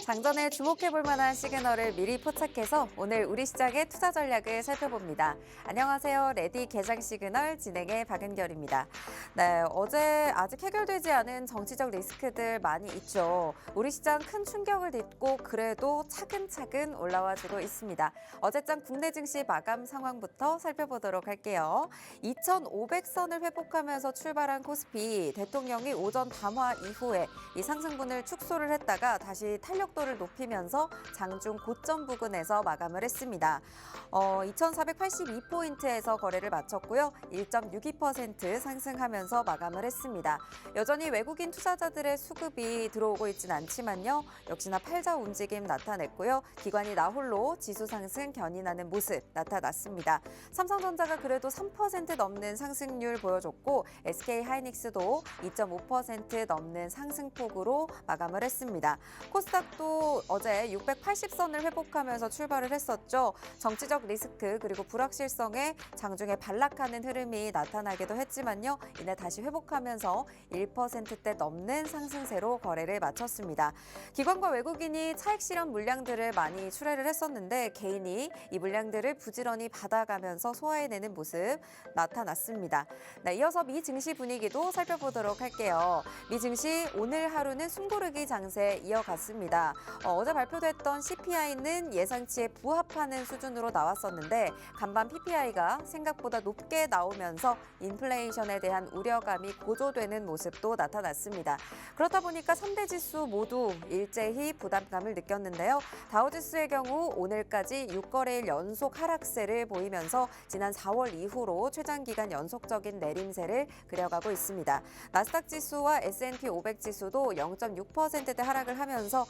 장전에 주목해볼 만한 시그널을 미리 포착해서 오늘 우리 시장의 투자 전략을 살펴봅니다. 안녕하세요. 레디 개장 시그널 진행의 박은결입니다. 네, 어제 아직 해결되지 않은 정치적 리스크들 많이 있죠. 우리 시장 큰 충격을 딛고 그래도 차근차근 올라와주고 있습니다. 어제장 국내 증시 마감 상황부터 살펴보도록 할게요. 2,500선을 회복하면서 출발한 코스피, 대통령이 오전 담화 이후에 이 상승분을 축소를 했다가 다시 탄력도를 높이면서 장중 고점 부근에서 마감을 했습니다. 2,482포인트에서 거래를 마쳤고요. 1.62% 상승하면서 마감을 했습니다. 여전히 외국인 투자자들의 수급이 들어오고 있진 않지만요. 역시나 팔자 움직임 나타냈고요. 기관이 나홀로 지수 상승 견인하는 모습 나타났습니다. 삼성전자가 그래도 3% 넘는 상승률 보여줬고 SK하이닉스도 2.5% 넘는 상승폭으로 마감을 했습니다. 코스닥도 어제 680선을 회복하면서 출발을 했었죠. 정치적 리스크 그리고 불확실성에 장중에 반락하는 흐름이 나타나기도 했지만요. 이내 다시 회복하면서 1%대 넘는 상승세로 거래를 마쳤습니다. 기관과 외국인이 차익 실현 물량들을 많이 출회를 했었는데 개인이 이 물량들을 부지런히 받아가면서 소화해내는 모습 나타났습니다. 네, 이어서 미 증시 분위기도 살펴보도록 할게요. 미 증시 오늘 하루는 숨고르기 장세 이어갔습니다. 어제 발표됐던 CPI는 예상치에 부합하는 수준으로 나왔었는데 간밤 PPI가 생각보다 높게 나오면서 인플레이션에 대한 우려감이 고조되는 모습도 나타났습니다. 그렇다 보니까 3대 지수 모두 일제히 부담감을 느꼈는데요. 다우지수의 경우 오늘까지 6거래일 연속 하락세를 보이면서 지난 4월 이후로 최장기간 연속적인 내림세를 그려가고 있습니다. 나스닥 지수와 S&P 500 지수도 0.6%대 하락을 하면서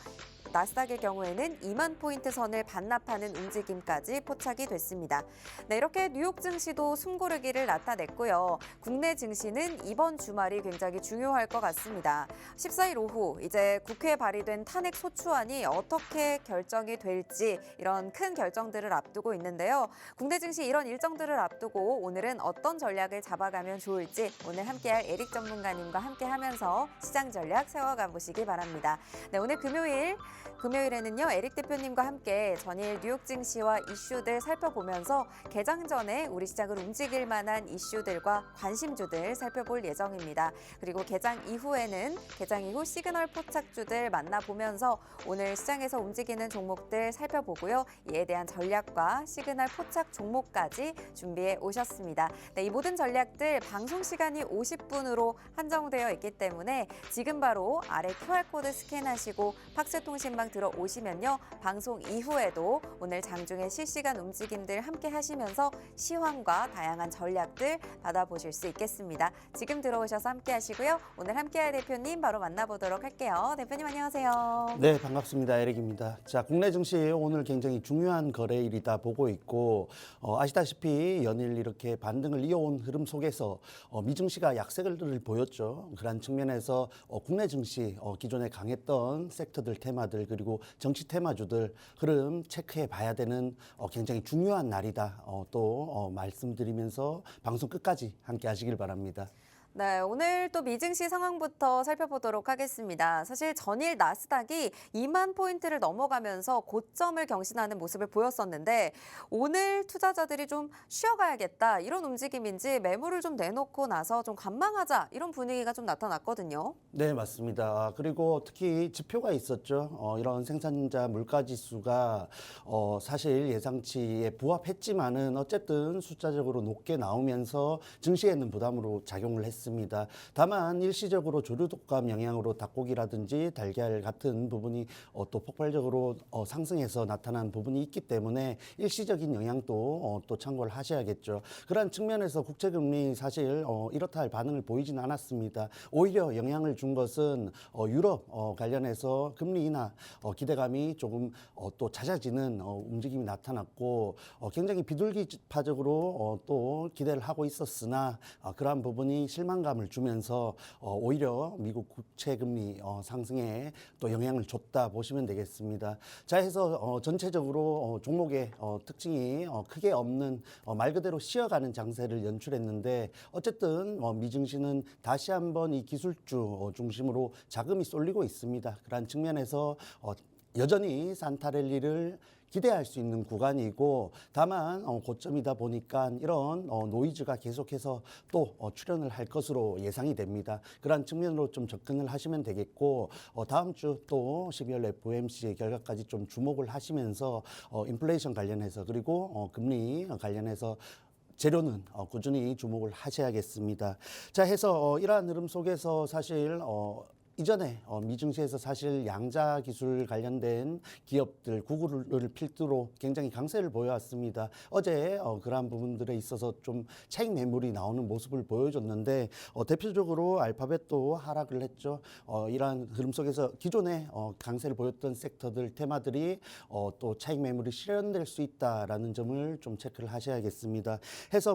나스닥의 경우에는 2만 포인트 선을 반납하는 움직임까지 포착이 됐습니다. 네, 이렇게 뉴욕 증시도 숨고르기를 나타냈고요. 국내 증시는 이번 주말이 굉장히 중요할 것 같습니다. 14일 오후 이제 국회에 발의된 탄핵 소추안이 어떻게 결정이 될지 이런 큰 결정들을 앞두고 있는데요. 국내 증시 이런 일정들을 앞두고 오늘은 어떤 전략을 잡아가면 좋을지 오늘 함께할 에릭 전문가님과 함께하면서 시장 전략 세워가 보시기 바랍니다. 네, 오늘 금요일에는요 에릭 대표님과 함께 전일 뉴욕 증시와 이슈들 살펴보면서 개장 전에 우리 시장을 움직일 만한 이슈들과 관심주들 살펴볼 예정입니다. 그리고 개장 이후 시그널 포착주들 만나보면서 오늘 시장에서 움직이는 종목들 살펴보고요. 이에 대한 전략과 시그널 포착 종목까지 준비해 오셨습니다. 네, 이 모든 전략들 방송 시간이 50분으로 한정되어 있기 때문에 지금 바로 아래 QR코드 스캔하시고 팍스통신망 들어오시면요. 방송 이후에도 오늘 장중의 실시간 움직임들 함께 하시면서 시황과 다양한 전략들 받아보실 수 있겠습니다. 지금 들어오셔서 함께 하시고요. 오늘 함께할 대표님 바로 만나보도록 할게요. 대표님 안녕하세요. 네, 반갑습니다. 에릭입니다. 자, 국내 증시 오늘 굉장히 중요한 거래일이다 보고 있고 아시다시피 연일 이렇게 반등을 이어온 흐름 속에서 미증시가 약세를 보였죠. 그런 측면에서 국내 증시 기존에 강했던 섹터들 테마들 그리고 정치 테마주들 흐름 체크해 봐야 되는 굉장히 중요한 날이다. 또 말씀드리면서 방송 끝까지 함께 하시길 바랍니다. 네, 오늘 또 미증시 상황부터 살펴보도록 하겠습니다. 사실 전일 나스닥이 2만 포인트를 넘어가면서 고점을 경신하는 모습을 보였었는데 오늘 투자자들이 좀 쉬어가야겠다 이런 움직임인지 매물을 좀 내놓고 나서 좀 관망하자 이런 분위기가 좀 나타났거든요. 네, 맞습니다. 그리고 특히 지표가 있었죠. 이런 생산자 물가지수가 사실 예상치에 부합했지만은 어쨌든 숫자적으로 높게 나오면서 증시에는 부담으로 작용을 했습니다. 다만 일시적으로 조류 독감 영향으로 닭고기라든지 달걀 같은 부분이 또 폭발적으로 상승해서 나타난 부분이 있기 때문에 일시적인 영향도 또 참고를 하셔야겠죠. 그런 측면에서 국채금리 사실 이렇다 할 반응을 보이진 않았습니다. 오히려 영향을 준 것은 유럽 관련해서 금리 인하 기대감이 조금 또 잦아지는 움직임이 나타났고 굉장히 비둘기파적으로 또 기대를 하고 있었으나 그러한 부분이 실망감을 주면서 오히려 미국 국채금리 상승에 또 영향을 줬다 보시면 되겠습니다. 자, 해서 전체적으로 종목의 특징이 크게 없는 말 그대로 쉬어가는 장세를 연출했는데 어쨌든 미증시는 다시 한번 이 기술주 중심으로 자금이 쏠리고 있습니다. 그러한 측면에서 여전히 산타랠리를 기대할 수 있는 구간이고 다만 고점이다 보니까 이런 노이즈가 계속해서 또 출현을 할 것으로 예상이 됩니다. 그런 측면으로 좀 접근을 하시면 되겠고 다음 주 또 12월 FOMC 결과까지 좀 주목을 하시면서 인플레이션 관련해서 그리고 금리 관련해서 재료는 꾸준히 주목을 하셔야겠습니다. 자, 해서 이러한 흐름 속에서 사실 이전에 미증시에서 사실 양자 기술 관련된 기업들 구글을 필두로 굉장히 강세를 보여왔습니다. 어제 그러한 부분들에 있어서 좀 차익 매물이 나오는 모습을 보여줬는데 대표적으로 알파벳도 하락을 했죠. 이러한 흐름 속에서 기존에 강세를 보였던 섹터들 테마들이 또 차익 매물이 실현될 수 있다라는 점을 좀 체크를 하셔야겠습니다. 해서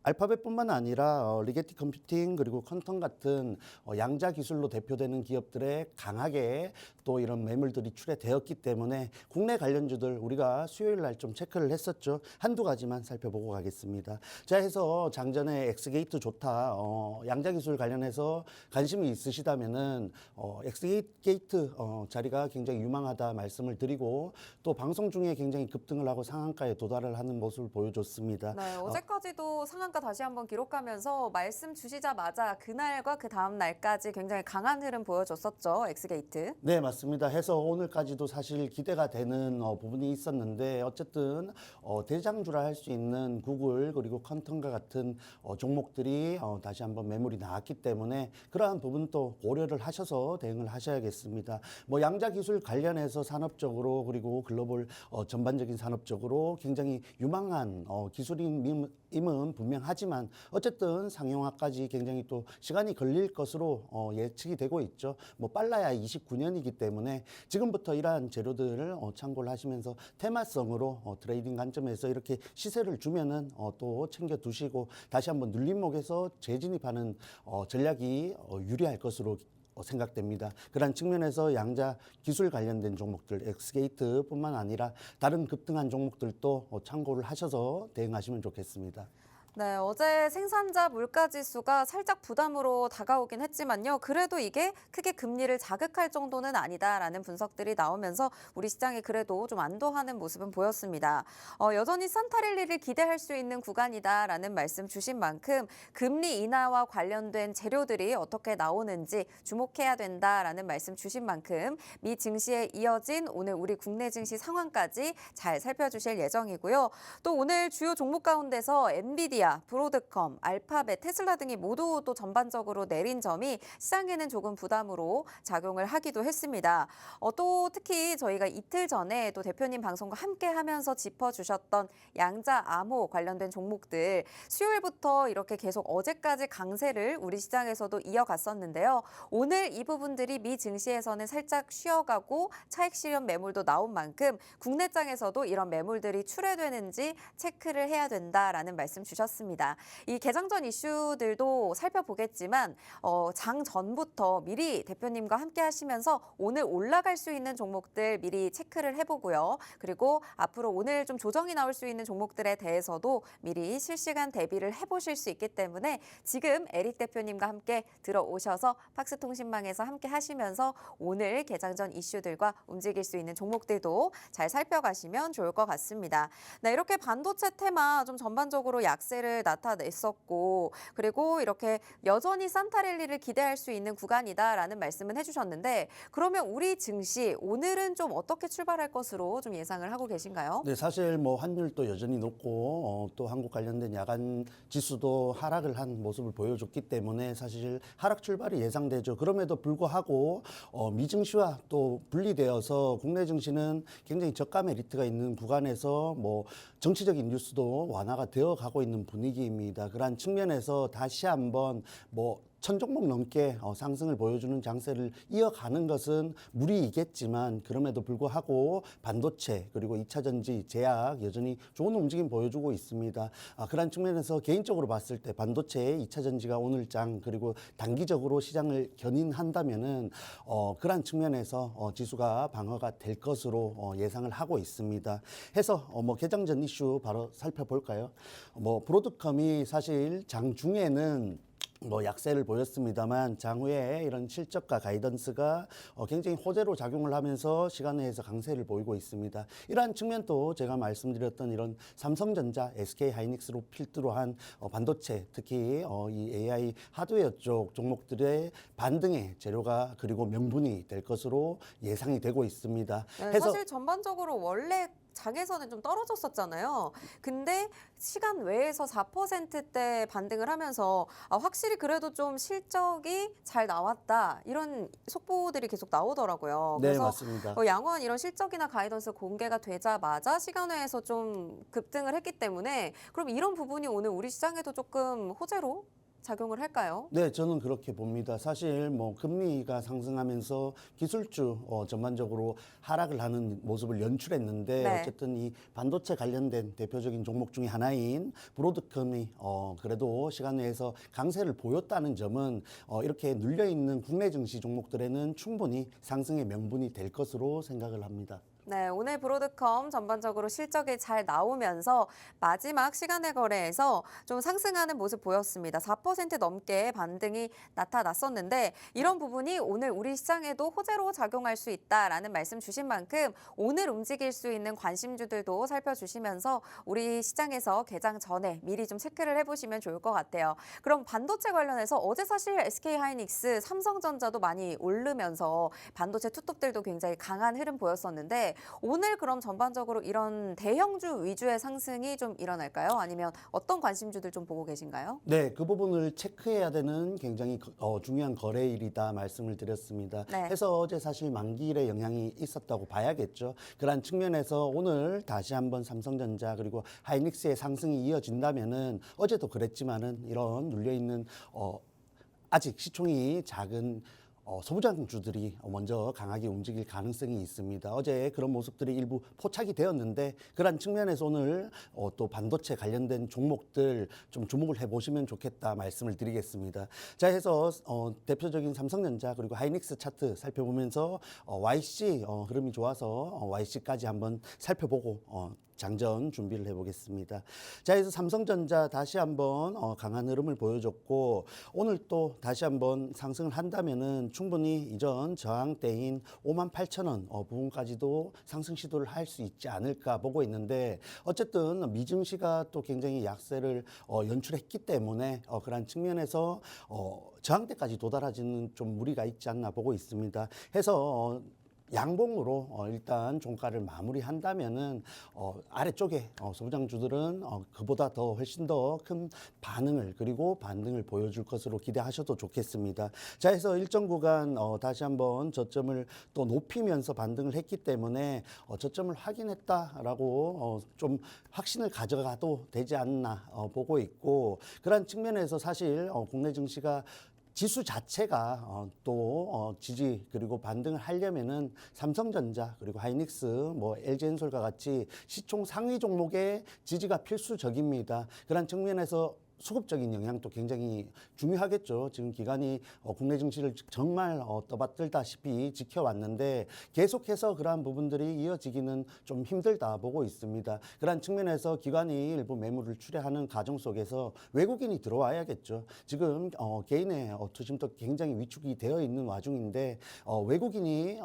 알파벳뿐만 아니라 리게티 컴퓨팅 그리고 퀀텀 같은 양자 기술로 대표되는 기업들에 강하게 또 이런 매물들이 출회되었기 때문에 국내 관련주들 우리가 수요일 날 좀 체크를 했었죠. 한두 가지만 살펴보고 가겠습니다. 자, 해서 장전에 엑스게이트 좋다. 양자 기술 관련해서 관심이 있으시다면은 엑스게이트 자리가 굉장히 유망하다 말씀을 드리고 또 방송 중에 굉장히 급등을 하고 상한가에 도달을 하는 모습을 보여줬습니다. 네, 어제까지도 상한가 다시 한번 기록하면서 말씀 주시자마자 그날과 그 다음 날까지 굉장히 강한 흐름 보여줬었죠, 엑스게이트. 네, 맞습니다. 해서 오늘까지도 사실 기대가 되는 부분이 있었는데 어쨌든 대장주라 할 수 있는 구글 그리고 퀀텀과 같은 종목들이 다시 한번 매물이 나왔기 때문에 그러한 부분도 고려를 하셔서 대응을 하셔야겠습니다. 양자 기술 관련해서 산업적으로 그리고 글로벌 전반적인 산업적으로 굉장히 유망한 기술임은 분명하지만 어쨌든 상용화까지 굉장히 또 시간이 걸릴 것으로 예측이 되고 있죠. 빨라야 29년이기 때문에 지금부터 이러한 재료들을 참고를 하시면서 테마성으로 트레이딩 관점에서 이렇게 시세를 주면은 또 챙겨 두시고 다시 한번 눌림목에서 재진입하는 전략이 유리할 것으로 생각됩니다. 그런 측면에서 양자 기술 관련된 종목들, 엑스게이트뿐만 아니라 다른 급등한 종목들도 참고를 하셔서 대응하시면 좋겠습니다. 네, 어제 생산자 물가 지수가 살짝 부담으로 다가오긴 했지만요. 그래도 이게 크게 금리를 자극할 정도는 아니다라는 분석들이 나오면서 우리 시장이 그래도 좀 안도하는 모습은 보였습니다. 여전히 산타랠리를 기대할 수 있는 구간이다라는 말씀 주신 만큼 금리 인하와 관련된 재료들이 어떻게 나오는지 주목해야 된다라는 말씀 주신 만큼 미 증시에 이어진 오늘 우리 국내 증시 상황까지 잘 살펴주실 예정이고요. 또 오늘 주요 종목 가운데서 엔비디아, 브로드컴, 알파벳, 테슬라 등이 모두 또 전반적으로 내린 점이 시장에는 조금 부담으로 작용을 하기도 했습니다. 또 특히 저희가 이틀 전에 또 대표님 방송과 함께 하면서 짚어주셨던 양자 암호 관련된 종목들 수요일부터 이렇게 계속 어제까지 강세를 우리 시장에서도 이어갔었는데요. 오늘 이 부분들이 미 증시에서는 살짝 쉬어가고 차익 실현 매물도 나온 만큼 국내장에서도 이런 매물들이 출회되는지 체크를 해야 된다라는 말씀 주셨습니다. 이 개장 전 이슈들도 살펴보겠지만 장 전부터 미리 대표님과 함께 하시면서 오늘 올라갈 수 있는 종목들 미리 체크를 해보고요. 그리고 앞으로 오늘 좀 조정이 나올 수 있는 종목들에 대해서도 미리 실시간 대비를 해보실 수 있기 때문에 지금 에릭 대표님과 함께 들어오셔서 팍스통신망에서 함께 하시면서 오늘 개장 전 이슈들과 움직일 수 있는 종목들도 잘 살펴가시면 좋을 것 같습니다. 네, 이렇게 반도체 테마 좀 전반적으로 약세를 나타냈었고 그리고 이렇게 여전히 산타랠리를 기대할 수 있는 구간이다라는 말씀은 해주셨는데 그러면 우리 증시 오늘은 좀 어떻게 출발할 것으로 좀 예상을 하고 계신가요? 네, 사실 환율도 여전히 높고 또 한국 관련된 야간 지수도 하락을 한 모습을 보여줬기 때문에 사실 하락 출발이 예상되죠. 그럼에도 불구하고 미증시와 또 분리되어서 국내 증시는 굉장히 저가 메리트가 있는 구간에서 정치적인 뉴스도 완화가 되어 가고 있는 분위기입니다. 그러한 측면에서 다시 한번 1000종목 넘게 상승을 보여주는 장세를 이어가는 것은 무리이겠지만 그럼에도 불구하고 반도체 그리고 2차 전지, 제약 여전히 좋은 움직임 보여주고 있습니다. 그런 측면에서 개인적으로 봤을 때 반도체, 2차 전지가 오늘장 그리고 단기적으로 시장을 견인한다면은 그런 측면에서 지수가 방어가 될 것으로 예상을 하고 있습니다. 해서 개장 전 이슈 바로 살펴볼까요? 브로드컴이 사실 장 중에는 뭐 약세를 보였습니다만 장후에 이런 실적과 가이던스가 굉장히 호재로 작용을 하면서 시간외에서 강세를 보이고 있습니다. 이러한 측면도 제가 말씀드렸던 이런 삼성전자, SK하이닉스로 필두로 한 반도체, 특히 이 AI 하드웨어 쪽 종목들의 반등의 재료가 그리고 명분이 될 것으로 예상이 되고 있습니다. 네, 사실 전반적으로 원래 장에서는 좀 떨어졌었잖아요. 근데 시간 외에서 4%대 반등을 하면서 확실히 그래도 좀 실적이 잘 나왔다. 이런 속보들이 계속 나오더라고요. 네, 그래서 맞습니다. 양호한 이런 실적이나 가이던스 공개가 되자마자 시간 외에서 좀 급등을 했기 때문에 그럼 이런 부분이 오늘 우리 시장에도 조금 호재로 작용을 할까요? 네, 저는 그렇게 봅니다. 사실 뭐 금리가 상승하면서 기술주 전반적으로 하락을 하는 모습을 연출했는데 네. 어쨌든 이 반도체 관련된 대표적인 종목 중에 하나인 브로드컴이 그래도 시간 내에서 강세를 보였다는 점은 이렇게 눌려 있는 국내 증시 종목들에는 충분히 상승의 명분이 될 것으로 생각을 합니다. 네, 오늘 브로드컴 전반적으로 실적이 잘 나오면서 마지막 시간의 거래에서 좀 상승하는 모습 보였습니다. 4% 넘게 반등이 나타났었는데 이런 부분이 오늘 우리 시장에도 호재로 작용할 수 있다라는 말씀 주신 만큼 오늘 움직일 수 있는 관심주들도 살펴주시면서 우리 시장에서 개장 전에 미리 좀 체크를 해보시면 좋을 것 같아요. 그럼 반도체 관련해서 어제 사실 SK하이닉스, 삼성전자도 많이 오르면서 반도체 투톱들도 굉장히 강한 흐름 보였었는데 오늘 그럼 전반적으로 이런 대형주 위주의 상승이 좀 일어날까요? 아니면 어떤 관심주들 좀 보고 계신가요? 네, 그 부분을 체크해야 되는 굉장히 중요한 거래일이다 말씀을 드렸습니다. 네. 해서 어제 사실 만기일에 영향이 있었다고 봐야겠죠. 그러한 측면에서 오늘 다시 한번 삼성전자 그리고 하이닉스의 상승이 이어진다면은 어제도 그랬지만은 이런 눌려 있는 아직 시총이 작은 소부장주들이 먼저 강하게 움직일 가능성이 있습니다. 어제 그런 모습들이 일부 포착이 되었는데 그런 측면에서 오늘 또 반도체 관련된 종목들 좀 주목을 해보시면 좋겠다 말씀을 드리겠습니다. 자, 해서 대표적인 삼성전자 그리고 하이닉스 차트 살펴보면서 YC 흐름이 좋아서 YC까지 한번 살펴보고 장전 준비를 해보겠습니다. 자, 그래서 삼성전자 다시 한번 강한 흐름을 보여줬고 오늘 또 다시 한번 상승을 한다면은 충분히 이전 저항대인 58,000원 부분까지도 상승 시도를 할 수 있지 않을까 보고 있는데 어쨌든 미증시가 또 굉장히 약세를 연출했기 때문에 그런 측면에서 저항대까지 도달하지는 좀 무리가 있지 않나 보고 있습니다. 해서 양봉으로 일단 종가를 마무리한다면은 아래쪽에 소부장주들은 그보다 더 훨씬 더 큰 반응을 그리고 반등을 보여줄 것으로 기대하셔도 좋겠습니다. 자, 해서 일정 구간 다시 한번 저점을 또 높이면서 반등을 했기 때문에 저점을 확인했다라고 좀 확신을 가져가도 되지 않나 보고 있고 그런 측면에서 사실 국내 증시가 지수 자체가 또 지지 그리고 반등을 하려면은 삼성전자 그리고 하이닉스 뭐 LG엔솔과 같이 시총 상위 종목의 지지가 필수적입니다. 그런 측면에서 수급적인 영향도 굉장히 중요하겠죠. 지금 기간이 국내 증시를 정말 떠받들다시피 지켜왔는데 계속해서 그러한 부분들이 이어지기는 좀 힘들다 보고 있습니다. 그러한 측면에서 기관이 일부 매물을 출회하는 과정 속에서 외국인이 들어와야겠죠. 지금 개인의 투심도 굉장히 위축이 되어 있는 와중인데 외국인이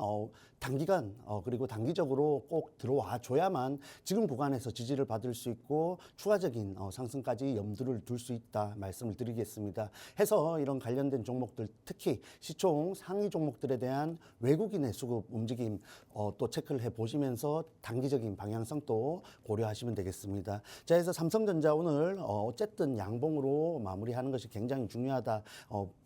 단기간 그리고 단기적으로 꼭 들어와 줘야만 지금 구간에서 지지를 받을 수 있고 추가적인 상승까지 염두를 둘 수 있다 말씀을 드리겠습니다. 해서 이런 관련된 종목들 특히 시총 상위 종목들에 대한 외국인의 수급 움직임 또 체크를 해보시면서 단기적인 방향성도 고려하시면 되겠습니다. 자, 해서 삼성전자 오늘 어쨌든 양봉으로 마무리하는 것이 굉장히 중요하다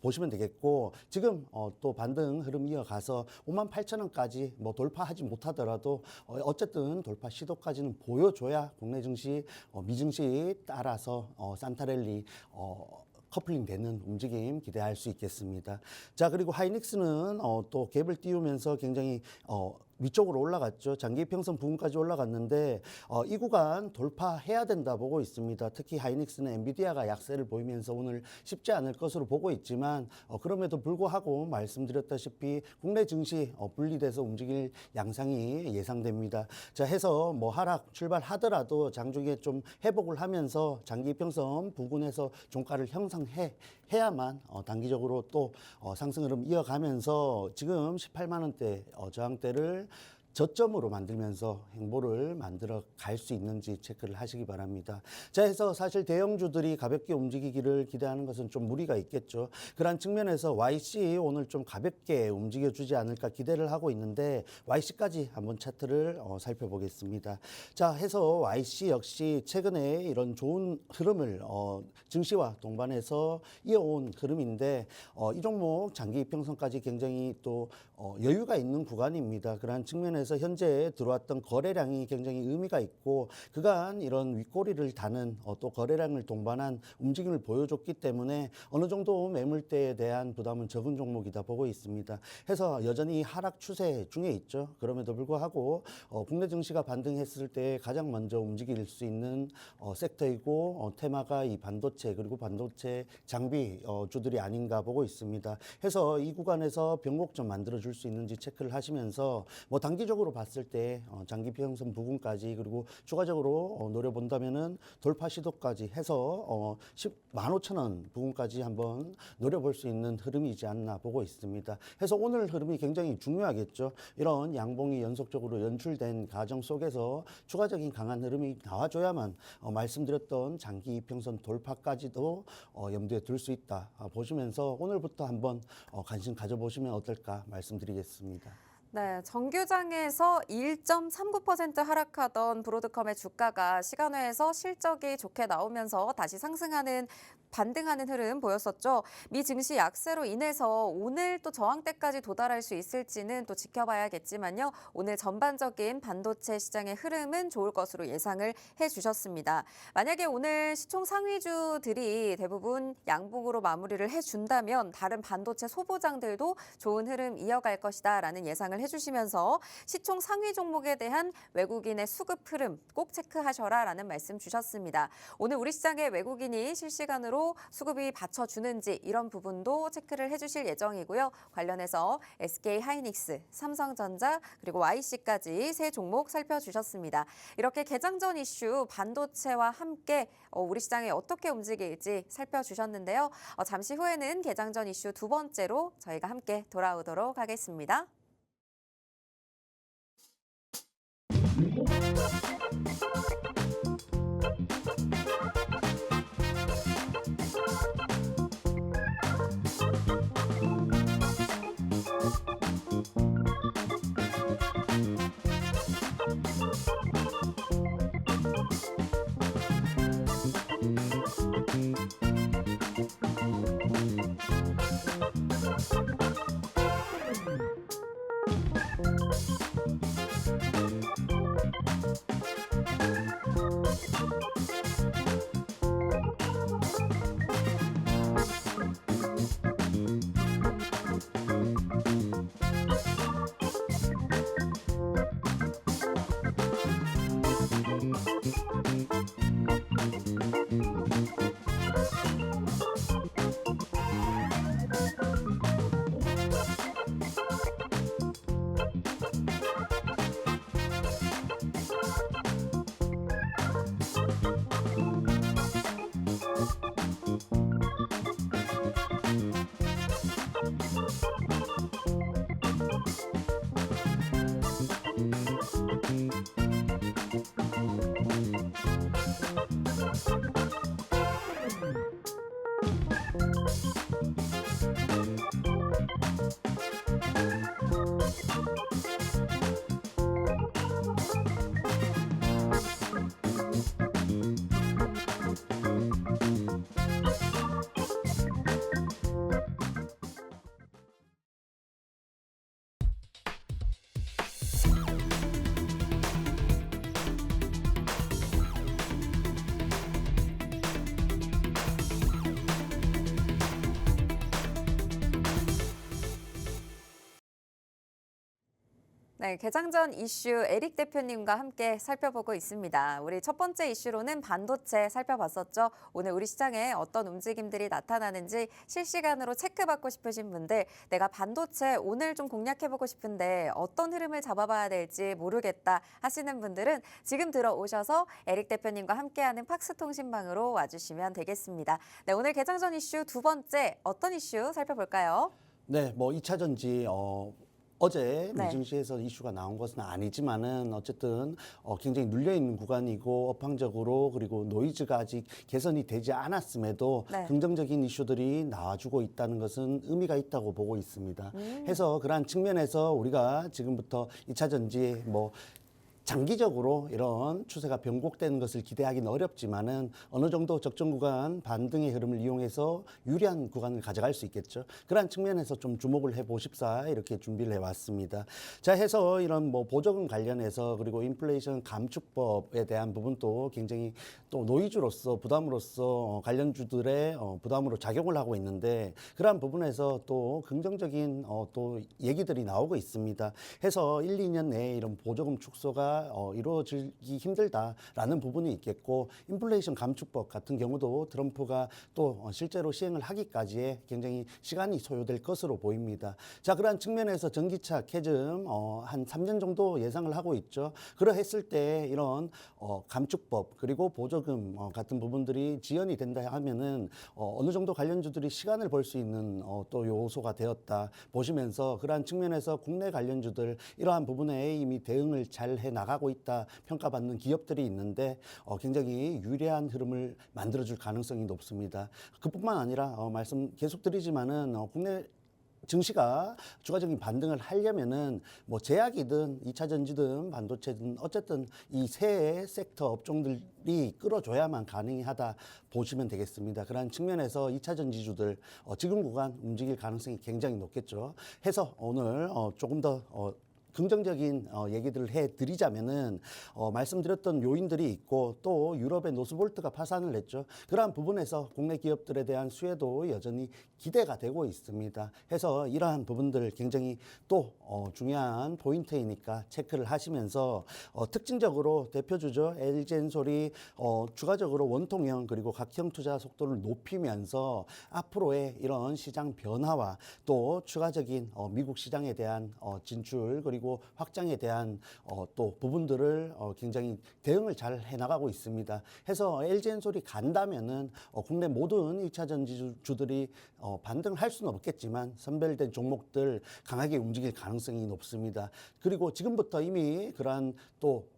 보시면 되겠고 지금 또 반등 흐름 이어가서 58,000원까지 뭐 돌파하지 못하더라도 어쨌든 돌파 시도까지는 보여줘야 국내 증시 미증시 따라서 산타랠리 커플링 되는 움직임 기대할 수 있겠습니다. 자, 그리고 하이닉스는 또 갭을 띄우면서 굉장히 위쪽으로 올라갔죠. 장기 이평선 부근까지 올라갔는데 이 구간 돌파해야 된다 보고 있습니다. 특히 하이닉스는 엔비디아가 약세를 보이면서 오늘 쉽지 않을 것으로 보고 있지만 그럼에도 불구하고 말씀드렸다시피 국내 증시 분리돼서 움직일 양상이 예상됩니다. 자, 해서 뭐 하락 출발하더라도 장중에 좀 회복을 하면서 장기 이평선 부근에서 종가를 형성해야만 단기적으로 또 상승 흐름 이어가면서 지금 18만 원대 저항대를 저점으로 만들면서 행보를 만들어 갈 수 있는지 체크를 하시기 바랍니다. 자, 해서 사실 대형주들이 가볍게 움직이기를 기대하는 것은 좀 무리가 있겠죠. 그런 측면에서 YC 오늘 좀 가볍게 움직여주지 않을까 기대를 하고 있는데 YC까지 한번 차트를 살펴보겠습니다. 자, 해서 YC 역시 최근에 이런 좋은 흐름을 증시와 동반해서 이어온 흐름인데 이 종목 장기 이평선까지 굉장히 또 여유가 있는 구간입니다. 그러한 측면에서 현재 들어왔던 거래량이 굉장히 의미가 있고 그간 이런 윗꼬리를 다는 또 거래량을 동반한 움직임을 보여줬기 때문에 어느 정도 매물대에 대한 부담은 적은 종목이다 보고 있습니다. 해서 여전히 하락 추세 중에 있죠. 그럼에도 불구하고 국내 증시가 반등했을 때 가장 먼저 움직일 수 있는 섹터이고 테마가 이 반도체 그리고 반도체 장비 주들이 아닌가 보고 있습니다. 해서 이 구간에서 변곡점 만들어 줄 수 있는지 체크를 하시면서 뭐 단기적으로 봤을 때 장기 평선 부근까지 그리고 추가적으로 노려본다면은 돌파 시도까지 해서 15,000원 부근까지 한번 노려볼 수 있는 흐름이지 않나 보고 있습니다. 해서 오늘 흐름이 굉장히 중요하겠죠. 이런 양봉이 연속적으로 연출된 과정 속에서 추가적인 강한 흐름이 나와줘야만 말씀드렸던 장기 이평선 돌파까지도 염두에 둘 수 있다 보시면서 오늘부터 한번 관심 가져보시면 어떨까 말씀드리겠습니다. 네, 정규장에서 1.39% 하락하던 브로드컴의 주가가 시간외에서 실적이 좋게 나오면서 다시 상승하는 반등하는 흐름 보였었죠. 미 증시 약세로 인해서 오늘 또 저항대까지 도달할 수 있을지는 또 지켜봐야겠지만요. 오늘 전반적인 반도체 시장의 흐름은 좋을 것으로 예상을 해주셨습니다. 만약에 오늘 시총 상위주들이 대부분 양봉으로 마무리를 해준다면 다른 반도체 소보장들도 좋은 흐름 이어갈 것이다라는 예상을 해주시면서 시총 상위 종목에 대한 외국인의 수급 흐름 꼭 체크하셔라라는 말씀 주셨습니다. 오늘 우리 시장에 외국인이 실시간으로 수급이 받쳐주는지 이런 부분도 체크를 해주실 예정이고요. 관련해서 SK 하이닉스, 삼성전자 그리고 YC까지 세 종목 살펴주셨습니다. 이렇게 개장 전 이슈 반도체와 함께 우리 시장이 어떻게 움직일지 살펴주셨는데요. 잠시 후에는 개장 전 이슈 두 번째로 저희가 함께 돌아오도록 하겠습니다. 네, 개장 전 이슈 에릭 대표님과 함께 살펴보고 있습니다. 우리 첫 번째 이슈로는 반도체 살펴봤었죠. 오늘 우리 시장에 어떤 움직임들이 나타나는지 실시간으로 체크받고 싶으신 분들, 내가 반도체 오늘 좀 공략해보고 싶은데 어떤 흐름을 잡아봐야 될지 모르겠다 하시는 분들은 지금 들어오셔서 에릭 대표님과 함께하는 팍스통신방으로 와주시면 되겠습니다. 네, 오늘 개장 전 이슈 두 번째 어떤 이슈 살펴볼까요? 네, 뭐 2차 전지 어제 네. 미증시에서 이슈가 나온 것은 아니지만은 어쨌든 굉장히 눌려 있는 구간이고 업황적으로 그리고 노이즈가 아직 개선이 되지 않았음에도 네. 긍정적인 이슈들이 나와주고 있다는 것은 의미가 있다고 보고 있습니다. 해서 그러한 측면에서 우리가 지금부터 2차 전지 뭐 장기적으로 이런 추세가 변곡되는 것을 기대하기는 어렵지만은 어느 정도 적정 구간 반등의 흐름을 이용해서 유리한 구간을 가져갈 수 있겠죠. 그러한 측면에서 좀 주목을 해보십사 이렇게 준비를 해왔습니다. 자, 해서 이런 뭐 보조금 관련해서 그리고 인플레이션 감축법에 대한 부분도 굉장히 또 노이즈로서 부담으로서 관련주들의 부담으로 작용을 하고 있는데 그러한 부분에서 또 긍정적인 또 얘기들이 나오고 있습니다. 해서 1, 2년 내에 이런 보조금 축소가 이루어지기 힘들다라는 부분이 있겠고 인플레이션 감축법 같은 경우도 트럼프가 또 실제로 시행을 하기까지에 굉장히 시간이 소요될 것으로 보입니다. 자, 그러한 측면에서 전기차 캐즘 한 3년 정도 예상을 하고 있죠. 그러했을 때 이런 감축법 그리고 보조금 같은 부분들이 지연이 된다 하면은 어느 정도 관련주들이 시간을 벌 수 있는 또 요소가 되었다 보시면서 그러한 측면에서 국내 관련주들 이러한 부분에 이미 대응을 잘 해 나가고 있다 평가받는 기업들이 있는데 굉장히 유리한 흐름을 만들어줄 가능성이 높습니다. 그뿐만 아니라 말씀 계속 드리지만은 국내 증시가 추가적인 반등을 하려면은 뭐 제약이든 2차 전지든 반도체든 어쨌든 이 세 섹터 업종들이 끌어줘야만 가능하다 보시면 되겠습니다. 그런 측면에서 2차 전지주들 지금 구간 움직일 가능성이 굉장히 높겠죠. 해서 오늘 조금 더 긍정적인 얘기들을 해드리자면은 말씀드렸던 요인들이 있고 또 유럽의 노스볼트가 파산을 했죠. 그러한 부분에서 국내 기업들에 대한 수혜도 여전히 기대가 되고 있습니다. 해서 이러한 부분들 굉장히 또 중요한 포인트이니까 체크를 하시면서 특징적으로 대표주죠. LG엔솔이 추가적으로 원통형 그리고 각형 투자 속도를 높이면서 앞으로의 이런 시장 변화와 또 추가적인 미국 시장에 대한 진출 그리고 확장에 대한 또 부분들을 굉장히 대응을 잘 해나가고 있습니다. 해서 LG엔솔이 간다면은 국내 모든 2차 전지주들이 반등을 할 수는 없겠지만 선별된 종목들 강하게 움직일 가능성이 높습니다. 그리고 지금부터 이미 그러한 또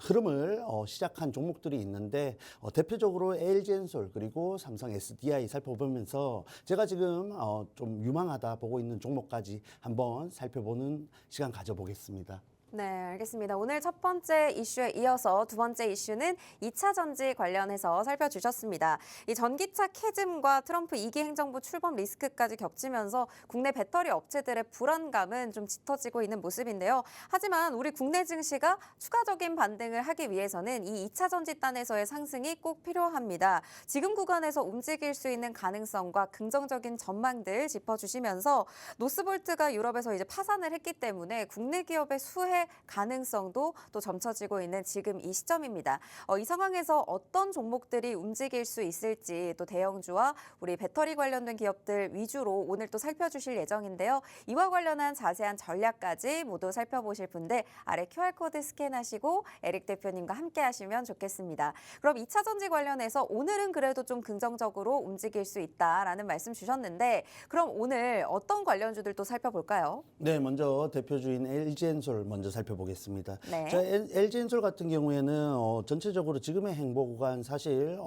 흐름을 시작한 종목들이 있는데 대표적으로 LG엔솔 그리고 삼성 SDI 살펴보면서 제가 지금 좀 유망하다 보고 있는 종목까지 한번 살펴보는 시간 가져보겠습니다. 네, 알겠습니다. 오늘 첫 번째 이슈에 이어서 두 번째 이슈는 2차 전지 관련해서 살펴주셨습니다. 이 전기차 캐즘과 트럼프 2기 행정부 출범 리스크까지 겹치면서 국내 배터리 업체들의 불안감은 좀 짙어지고 있는 모습인데요. 하지만 우리 국내 증시가 추가적인 반등을 하기 위해서는 이 2차 전지단에서의 상승이 꼭 필요합니다. 지금 구간에서 움직일 수 있는 가능성과 긍정적인 전망들 짚어주시면서 노스볼트가 유럽에서 이제 파산을 했기 때문에 국내 기업의 수혜 가능성도 또 점쳐지고 있는 지금 이 시점입니다. 이 상황에서 어떤 종목들이 움직일 수 있을지 또 대형주와 우리 배터리 관련된 기업들 위주로 오늘 또 살펴주실 예정인데요. 이와 관련한 자세한 전략까지 모두 살펴보실 분들 아래 QR코드 스캔하시고 에릭 대표님과 함께 하시면 좋겠습니다. 그럼 2차 전지 관련해서 오늘은 그래도 좀 긍정적으로 움직일 수 있다라는 말씀 주셨는데 그럼 오늘 어떤 관련주들 또 살펴볼까요? 네, 먼저 대표주인 LG엔솔 먼저 살펴보겠습니다. 네. 자, LG엔솔 같은 경우에는 전체적으로 지금의 행보 구간 사실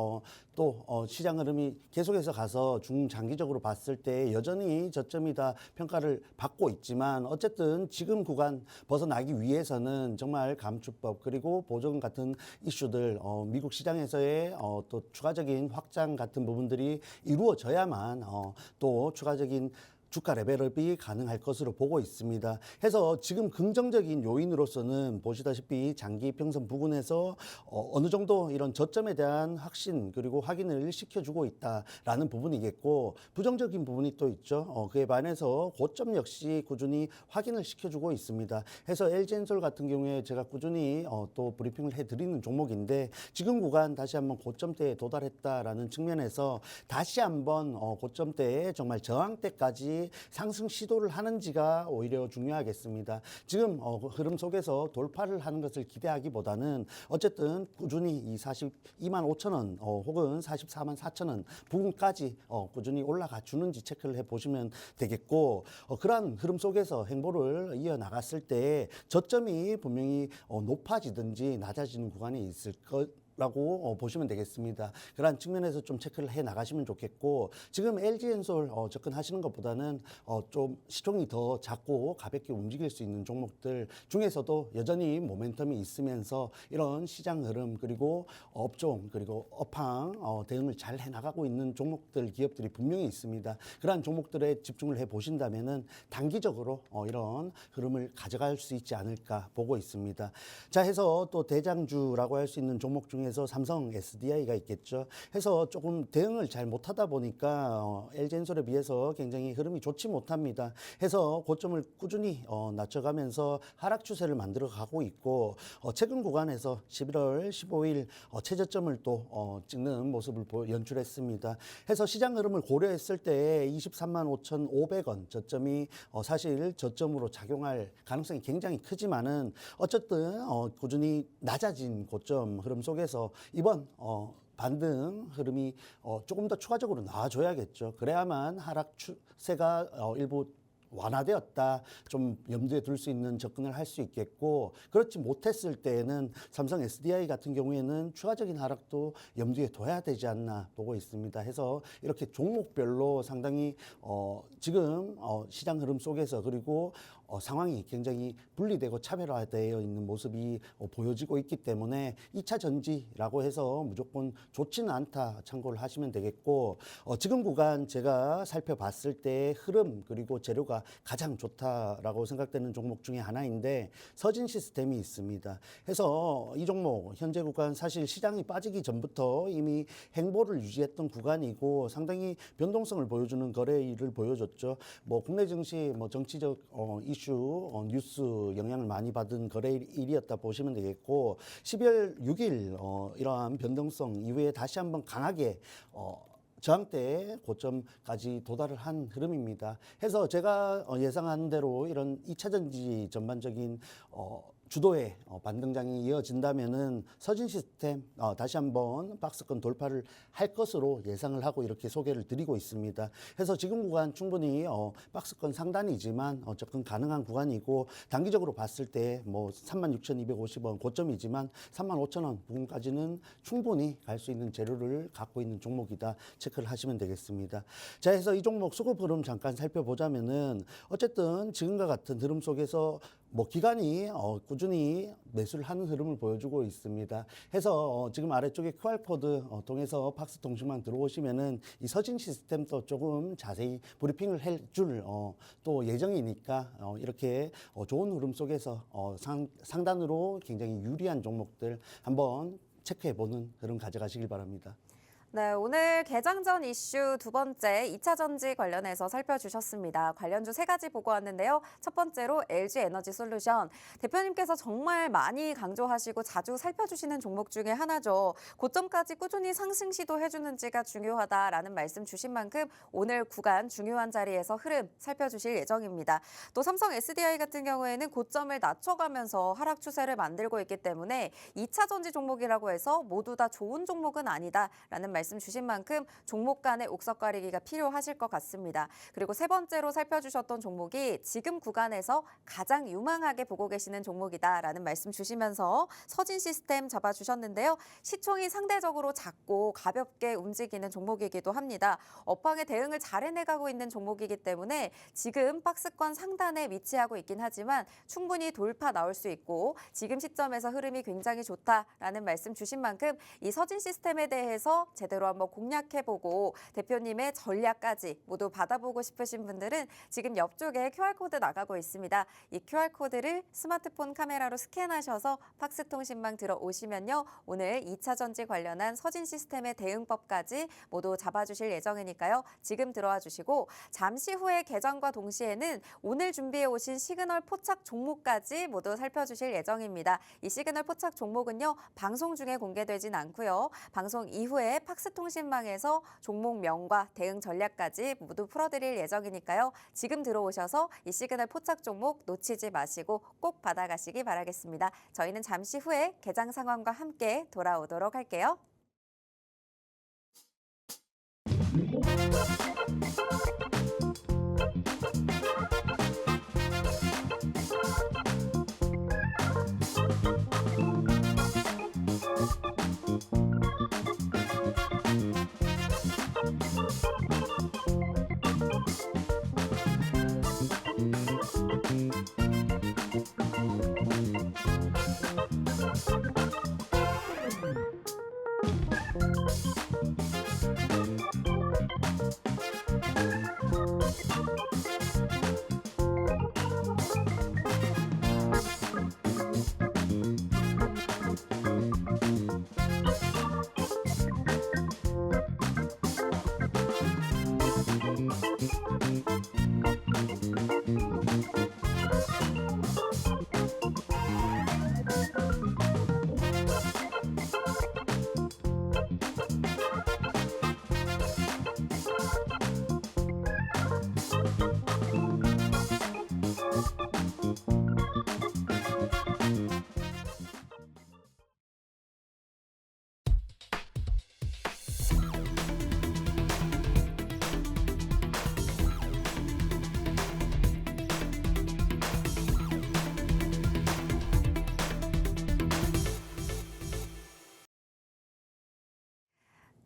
또 시장 흐름이 계속해서 가서 중장기적으로 봤을 때 여전히 저점이다 평가를 받고 있지만 어쨌든 지금 구간 벗어나기 위해서는 정말 감축법 그리고 보조금 같은 이슈들 미국 시장에서의 또 추가적인 확장 같은 부분들이 이루어져야만 또 추가적인 주가 레벨업이 가능할 것으로 보고 있습니다. 해서 지금 긍정적인 요인으로서는 보시다시피 장기 평선 부근에서 어느 정도 이런 저점에 대한 확신 그리고 확인을 시켜주고 있다라는 부분이겠고, 부정적인 부분이 또 있죠. 그에 반해서 고점 역시 꾸준히 확인을 시켜주고 있습니다. 해서 LG엔솔 같은 경우에 제가 꾸준히 또 브리핑을 해드리는 종목인데, 지금 구간 다시 한번 고점대에 도달했다라는 측면에서 다시 한번 고점대에 정말 저항대까지 상승 시도를 하는지가 오히려 중요하겠습니다. 지금 흐름 속에서 돌파를 하는 것을 기대하기보다는 어쨌든 꾸준히 이 42만 5천 원 혹은 44만 4천 원 부근까지 꾸준히 올라가 주는지 체크를 해보시면 되겠고, 그러한 흐름 속에서 행보를 이어나갔을 때 저점이 분명히 높아지든지 낮아지는 구간이 있을 라고 보시면 되겠습니다. 그러한 측면에서 좀 체크를 해 나가시면 좋겠고, 지금 LG엔솔 접근하시는 것보다는 좀 시총이 더 작고 가볍게 움직일 수 있는 종목들 중에서도 여전히 모멘텀이 있으면서 이런 시장 흐름 그리고 업종 그리고 업황 대응을 잘 해 나가고 있는 종목들 기업들이 분명히 있습니다. 그러한 종목들에 집중을 해 보신다면은 단기적으로 이런 흐름을 가져갈 수 있지 않을까 보고 있습니다. 자, 해서 또 대장주라고 할 수 있는 종목 중에서 삼성 SDI가 있겠죠. 해서 조금 대응을 잘 못하다 보니까 LG엔솔에 비해서 굉장히 흐름이 좋지 못합니다. 해서 고점을 꾸준히 낮춰가면서 하락 추세를 만들어 가고 있고, 최근 구간에서 11월 15일 최저점을 또 찍는 모습을 연출했습니다. 해서 시장 흐름을 고려했을 때 23만 5,500원 저점이 사실 저점으로 작용할 가능성이 굉장히 크지만은, 어쨌든 꾸준히 낮아진 고점 흐름 속에서 이번 반등 흐름이 조금 더 추가적으로 나와줘야겠죠. 그래야만 하락 추세가 일부 완화되었다 좀 염두에 둘 수 있는 접근을 할 수 있겠고, 그렇지 못했을 때에는 삼성 SDI 같은 경우에는 추가적인 하락도 염두에 둬야 되지 않나 보고 있습니다. 해서 이렇게 종목별로 상당히 지금 시장 흐름 속에서 그리고 상황이 굉장히 분리되고 차별화되어 있는 모습이 보여지고 있기 때문에 2차 전지라고 해서 무조건 좋지는 않다 참고를 하시면 되겠고, 지금 구간 제가 살펴봤을 때 흐름 그리고 재료가 가장 좋다라고 생각되는 종목 중에 하나인데 서진 시스템이 있습니다. 해서 이 종목 현재 구간 사실 시장이 빠지기 전부터 이미 행보를 유지했던 구간이고 상당히 변동성을 보여주는 거래일을 보여줬죠. 뭐 국내 증시 뭐 정치적 이슈 뉴스 영향을 많이 받은 거래일이었다 보시면 되겠고, 12월 6일 이러한 변동성 이후에 다시 한번 강하게 저항대 고점까지 도달을 한 흐름입니다. 해서 제가 예상한 대로 이런 2차 전지 전반적인 주도의 반등장이 이어진다면은 서진 시스템 다시 한번 박스권 돌파를 할 것으로 예상을 하고 이렇게 소개를 드리고 있습니다. 해서 지금 구간 충분히 박스권 상단이지만 접근 가능한 구간이고, 단기적으로 봤을 때 뭐 36,250원 고점이지만 35,000원 부근까지는 충분히 갈 수 있는 재료를 갖고 있는 종목이다 체크를 하시면 되겠습니다. 자, 해서 이 종목 수급 흐름 잠깐 살펴보자면은 어쨌든 지금과 같은 흐름 속에서 뭐 기간이 꾸준히 매수를 하는 흐름을 보여주고 있습니다. 해서 지금 아래쪽에 QR코드 통해서 박스 통신망 들어오시면은 이 서진 시스템도 조금 자세히 브리핑을 해줄 또 예정이니까 이렇게 좋은 흐름 속에서 상단으로 굉장히 유리한 종목들 한번 체크해보는 흐름 가져가시길 바랍니다. 네, 오늘 개장 전 이슈 두 번째 2차 전지 관련해서 살펴주셨습니다. 관련주 세 가지 보고 왔는데요. 첫 번째로 LG에너지솔루션. 대표님께서 정말 많이 강조하시고 자주 살펴주시는 종목 중에 하나죠. 고점까지 꾸준히 상승 시도해주는지가 중요하다라는 말씀 주신 만큼 오늘 구간 중요한 자리에서 흐름 살펴주실 예정입니다. 또 삼성 SDI 같은 경우에는 고점을 낮춰가면서 하락 추세를 만들고 있기 때문에 2차 전지 종목이라고 해서 모두 다 좋은 종목은 아니다라는 말씀 주신 만큼 종목 간의 옥석 가리기가 필요하실 것 같습니다. 그리고 세 번째로 살펴주셨던 종목이 지금 구간에서 가장 유망하게 보고 계시는 종목이다라는 말씀 주시면서 서진 시스템 잡아주셨는데요. 시총이 상대적으로 작고 가볍게 움직이는 종목이기도 합니다. 업황에 대응을 잘 해내가고 있는 종목이기 때문에 지금 박스권 상단에 위치하고 있긴 하지만 충분히 돌파 나올 수 있고 지금 시점에서 흐름이 굉장히 좋다라는 말씀 주신 만큼 이 서진 시스템에 대해서 제대로 제대로 한번 공략해보고 대표님의 전략까지 모두 받아보고 싶으신 분들은 지금 옆쪽에 QR코드 나가고 있습니다. 이 QR코드를 스마트폰 카메라로 스캔하셔서 팍스통신망 들어오시면요. 오늘 2차 전지 관련한 서진 시스템의 대응법까지 모두 잡아주실 예정이니까요. 지금 들어와 주시고 잠시 후에 개장과 동시에는 오늘 준비해 오신 시그널 포착 종목까지 모두 살펴주실 예정입니다. 이 시그널 포착 종목은요. 방송 중에 공개되진 않고요. 방송 이후에 팍스통신망에서 종목명과 대응 전략까지 모두 풀어드릴 예정이니까요. 지금 들어오셔서 이 시그널 포착 종목 놓치지 마시고 꼭 받아가시기 바라겠습니다. 저희는 잠시 후에 개장 상황과 함께 돌아오도록 할게요.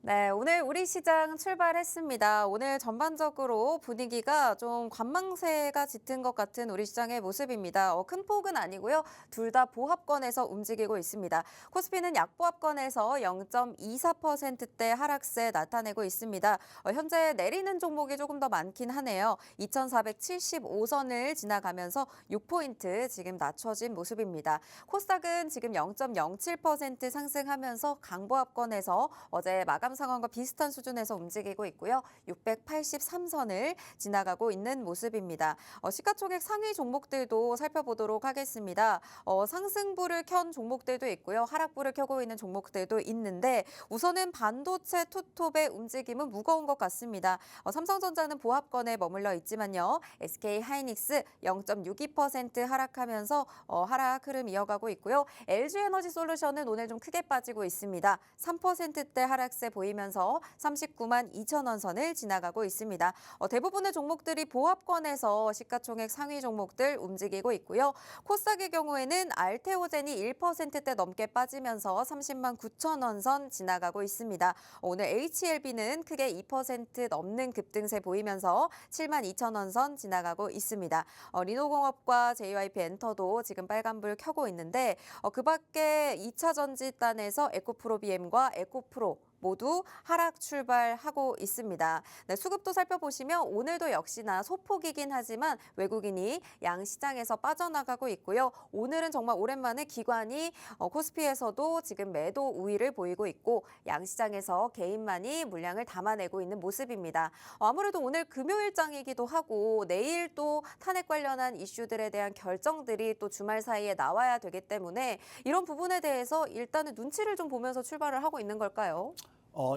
네, 오늘 우리 시장 출발했습니다. 오늘 전반적으로 분위기가 좀 관망세가 짙은 것 같은 우리 시장의 모습입니다. 큰 폭은 아니고요. 둘 다 보합권에서 움직이고 있습니다. 코스피는 약보합권에서 0.24%대 하락세 나타내고 있습니다. 현재 내리는 종목이 조금 더 많긴 하네요. 2475선을 지나가면서 6포인트 지금 낮춰진 모습입니다. 코스닥은 지금 0.07% 상승하면서 강보합권에서 어제 마감 상황과 비슷한 수준에서 움직이고 있고요. 683선을 지나가고 있는 모습입니다. 시가총액 상위 종목들도 살펴보도록 하겠습니다. 상승부를 켠 종목들도 있고요. 하락부를 켜고 있는 종목들도 있는데 우선은 반도체 투톱의 움직임은 무거운 것 같습니다. 삼성전자는 보합권에 머물러 있지만요. SK하이닉스 0.62% 하락하면서 하락 흐름 이어가고 있고요. LG에너지솔루션은 오늘 좀 크게 빠지고 있습니다. 3%대 하락세 보이면서 39만 2천 원 선을 지나가고 있습니다. 대부분의 종목들이 보합권에서 시가총액 상위 종목들 움직이고 있고요. 코스닥의 경우에는 알테오젠이 1%대 넘게 빠지면서 30만 9천 원 선 지나가고 있습니다. 오늘 HLB는 크게 2% 넘는 급등세 보이면서 7만 2천 원 선 지나가고 있습니다. 리노공업과 JYP엔터도 지금 빨간불 켜고 있는데 그 밖에 2차 전지단에서 에코프로비엠과 에코프로 모두 하락 출발하고 있습니다. 네, 수급도 살펴보시면 오늘도 역시나 소폭이긴 하지만 외국인이 양시장에서 빠져나가고 있고요. 오늘은 정말 오랜만에 기관이 코스피에서도 지금 매도 우위를 보이고 있고 양시장에서 개인만이 물량을 담아내고 있는 모습입니다. 아무래도 오늘 금요일장이기도 하고 내일 또 탄핵 관련한 이슈들에 대한 결정들이 또 주말 사이에 나와야 되기 때문에 이런 부분에 대해서 일단은 눈치를 좀 보면서 출발을 하고 있는 걸까요?